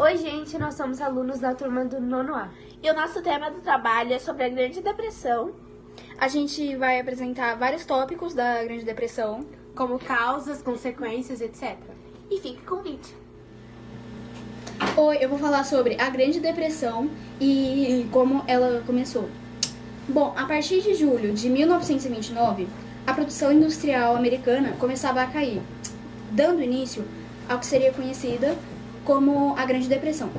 Oi, gente, nós somos alunos da turma do nono A. E o nosso tema do trabalho é sobre a Grande Depressão. A gente vai apresentar vários tópicos da Grande Depressão, como causas, consequências, etc. E fique com o vídeo. Oi, eu vou falar sobre a Grande Depressão e como ela começou. Bom, a partir de julho de 1929, a produção industrial americana começava a cair, dando início ao que seria conhecida como a Grande Depressão.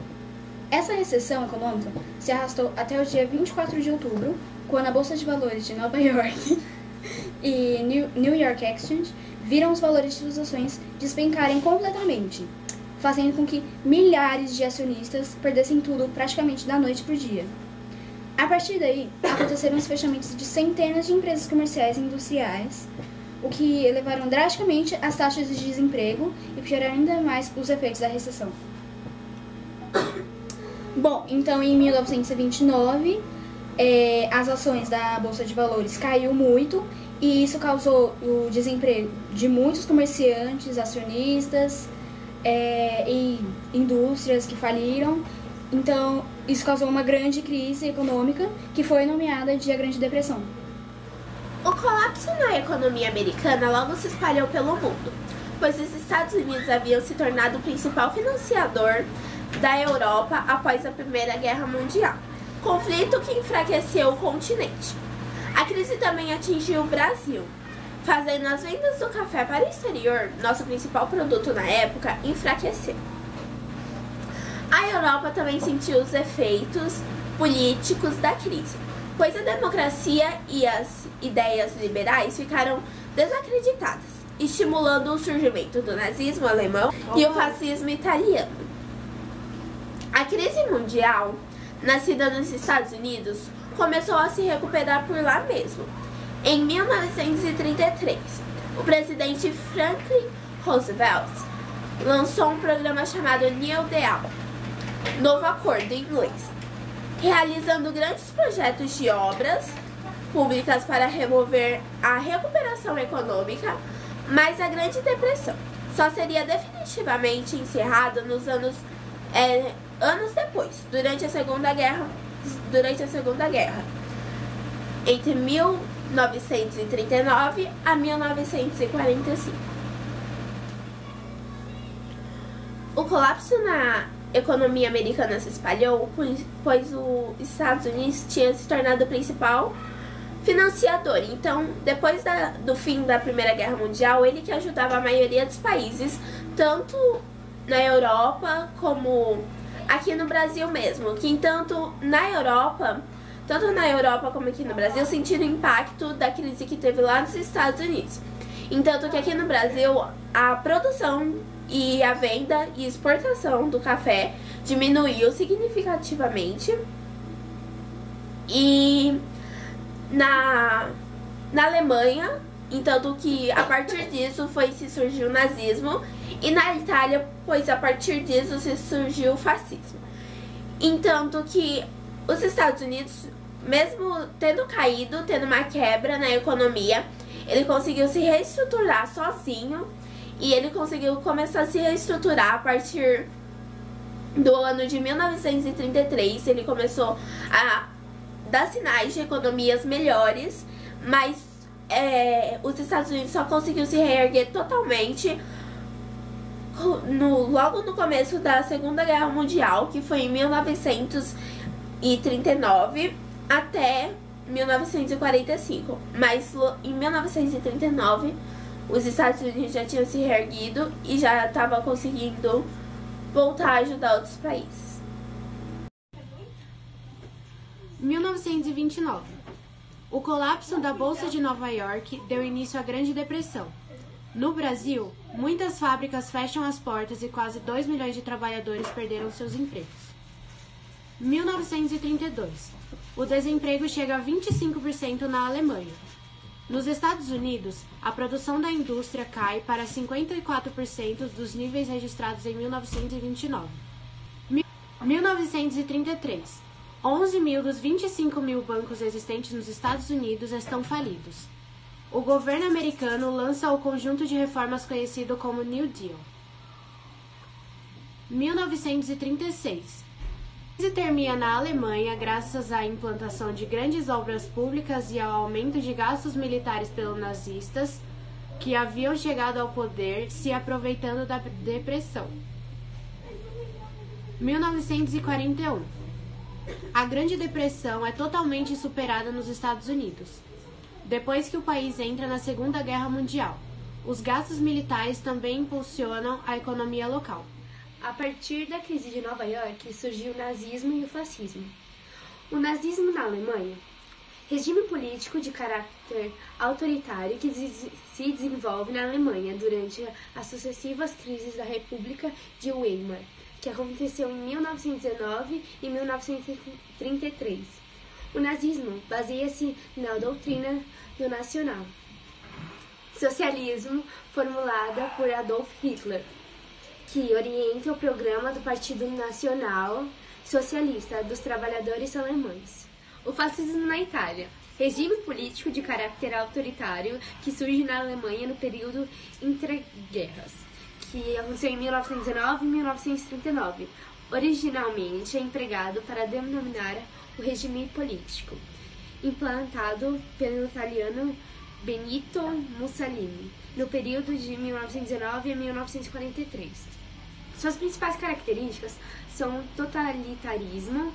Essa recessão econômica se arrastou até o dia 24 de outubro, quando a Bolsa de Valores de Nova York e New York Exchange viram os valores de suas ações despencarem completamente, fazendo com que milhares de acionistas perdessem tudo praticamente da noite para o dia. A partir daí, aconteceram os fechamentos de centenas de empresas comerciais e industriais, o que elevaram drasticamente as taxas de desemprego e pioraram ainda mais os efeitos da recessão. Bom, então em 1929, as ações da Bolsa de Valores caiu muito e isso causou o desemprego de muitos comerciantes, acionistas e indústrias que faliram. Então, isso causou uma grande crise econômica que foi nomeada de a Grande Depressão. O colapso na economia americana logo se espalhou pelo mundo, pois os Estados Unidos haviam se tornado o principal financiador da Europa após a Primeira Guerra Mundial, conflito que enfraqueceu o continente. A crise também atingiu o Brasil, fazendo as vendas do café para o exterior, nosso principal produto na época, enfraquecer. A Europa também sentiu os efeitos políticos da crise, pois a democracia e as ideias liberais ficaram desacreditadas, estimulando o surgimento do nazismo alemão e o fascismo italiano. A crise mundial, nascida nos Estados Unidos, começou a se recuperar por lá mesmo. Em 1933, o presidente Franklin Roosevelt lançou um programa chamado New Deal, Novo Acordo em inglês, realizando grandes projetos de obras públicas para remover a recuperação econômica, mas a Grande Depressão só seria definitivamente encerrada nos anos depois, durante a Segunda Guerra, entre 1939 a 1945. O colapso na economia americana se espalhou, pois os Estados Unidos tinha se tornado o principal financiador. Então, depois do fim da Primeira Guerra Mundial, ele que ajudava a maioria dos países, tanto na Europa como aqui no Brasil mesmo, que tanto na Europa como aqui no Brasil, sentiram o impacto da crise que teve lá nos Estados Unidos. Entanto que aqui no Brasil, a produção e a venda e exportação do café diminuiu significativamente. E na Alemanha, entanto que a partir disso se surgiu o nazismo, e na Itália, pois a partir disso se surgiu o fascismo. Entanto que os Estados Unidos, mesmo tendo caído, tendo uma quebra na economia, ele conseguiu se reestruturar sozinho, e ele conseguiu começar a se reestruturar a partir do ano de 1933. Ele começou a dar sinais de economias melhores, mas os Estados Unidos só conseguiu se reerguer totalmente logo no começo da Segunda Guerra Mundial, que foi em 1939 até 1945. Mas em 1939 os Estados Unidos já tinham se reerguido e já estavam conseguindo voltar a ajudar outros países. 1929. O colapso da Bolsa de Nova York deu início à Grande Depressão. No Brasil, muitas fábricas fecham as portas e quase 2 milhões de trabalhadores perderam seus empregos. 1932. O desemprego chega a 25% na Alemanha. Nos Estados Unidos, a produção da indústria cai para 54% dos níveis registrados em 1929. 1933. 11 mil dos 25 mil bancos existentes nos Estados Unidos estão falidos. O governo americano lança o conjunto de reformas conhecido como New Deal. 1936. A crise termina na Alemanha graças à implantação de grandes obras públicas e ao aumento de gastos militares pelos nazistas, que haviam chegado ao poder se aproveitando da depressão. 1941. A Grande Depressão é totalmente superada nos Estados Unidos, depois que o país entra na Segunda Guerra Mundial. Os gastos militares também impulsionam a economia local. A partir da crise de Nova York surgiu o nazismo e o fascismo. O nazismo na Alemanha, regime político de caráter autoritário que se desenvolve na Alemanha durante as sucessivas crises da República de Weimar, que aconteceu em 1919 e 1933. O nazismo baseia-se na doutrina do nacional socialismo formulada por Adolf Hitler, que orienta o programa do Partido Nacional Socialista dos Trabalhadores Alemães. O fascismo na Itália, regime político de caráter autoritário que surge na Alemanha no período entre guerras, que aconteceu em 1919 e 1939. Originalmente é empregado para denominar o regime político, implantado pelo italiano Benito Mussolini, no período de 1919 a 1943. Suas principais características são o totalitarismo,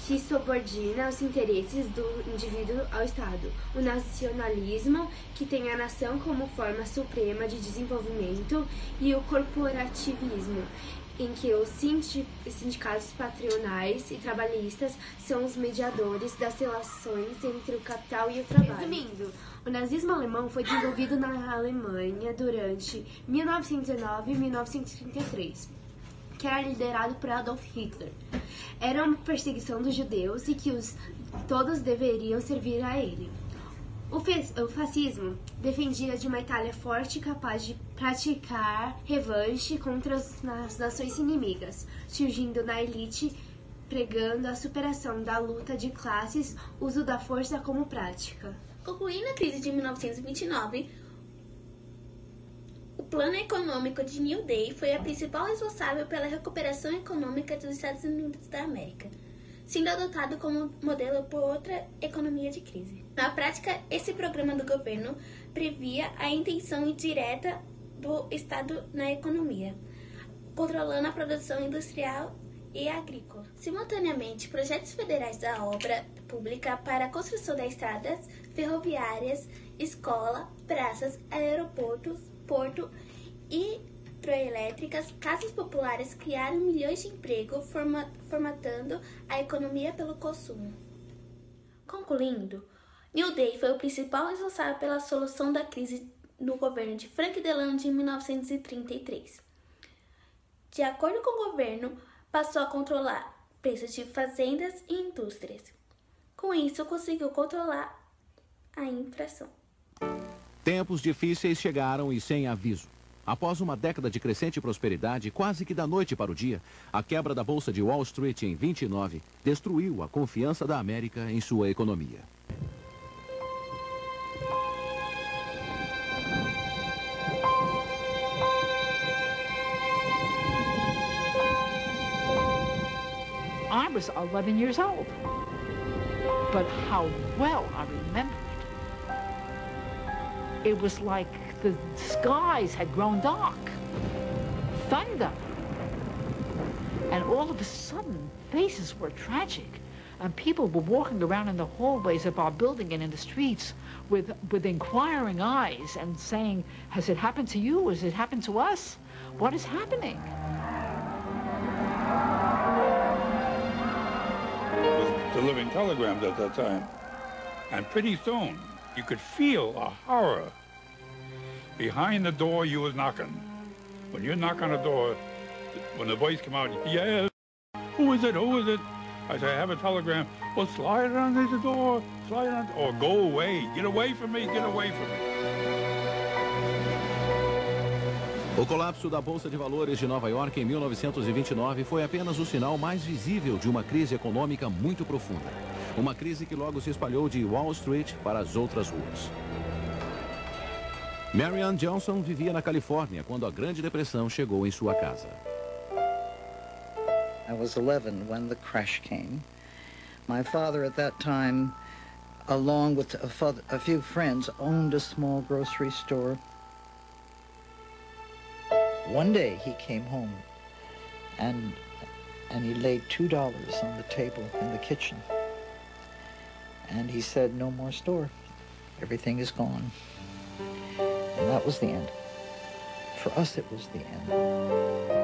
que subordina os interesses do indivíduo ao Estado, o nacionalismo, que tem a nação como forma suprema de desenvolvimento, e o corporativismo, em que os sindicatos patronais e trabalhistas são os mediadores das relações entre o capital e o trabalho. Resumindo, o nazismo alemão foi desenvolvido na Alemanha durante 1919 e 1933, que era liderado por Adolf Hitler. Era uma perseguição dos judeus e que todos deveriam servir a ele. O fascismo defendia de uma Itália forte e capaz de praticar revanche contra as nações inimigas, surgindo na elite, pregando a superação da luta de classes, uso da força como prática. Concluindo a crise de 1929, o Plano Econômico de New Deal foi a principal responsável pela recuperação econômica dos Estados Unidos da América, sendo adotado como modelo por outra economia de crise. Na prática, esse programa do governo previa a intenção indireta do Estado na economia, controlando a produção industrial e agrícola. Simultaneamente, projetos federais da obra pública para a construção de estradas ferroviárias, escola, praças, aeroportos, porto e hidroelétricas, casas populares criaram milhões de empregos, formatando a economia pelo consumo. Concluindo, New Deal foi o principal responsável pela solução da crise no governo de Frank Delano em 1933. De acordo com o governo, passou a controlar preços de fazendas e indústrias. Com isso, conseguiu controlar a inflação. Tempos difíceis chegaram e sem aviso. Após uma década de crescente prosperidade, quase que da noite para o dia, a quebra da Bolsa de Wall Street em 29 destruiu a confiança da América em sua economia. I was 11 years old, but how well I remember it. It was like the skies had grown dark, thunder, and all of a sudden faces were tragic, and people were walking around in the hallways of our building and in the streets with inquiring eyes and saying, has it happened to you? Has it happened to us? What is happening? The living telegrams at that time. And pretty soon, you could feel a horror behind the door you was knocking. When you knock on the door, when the voice come out, yes, who is it, who is it? I say, I have a telegram. Well, slide it under the door, slide it on, or go away. Get away from me, get away from me. O colapso da Bolsa de Valores de Nova York em 1929 foi apenas o sinal mais visível de uma crise econômica muito profunda. Uma crise que logo se espalhou de Wall Street para as outras ruas. Marianne Johnson vivia na Califórnia quando a Grande Depressão chegou em sua casa. I was 11 when the crash came. My father at that time, along with a few friends, owned a small grocery store. One day he came home and he laid $2 on the table in the kitchen. And he said, no more store. Everything is gone. And that was the end. For us, it was the end.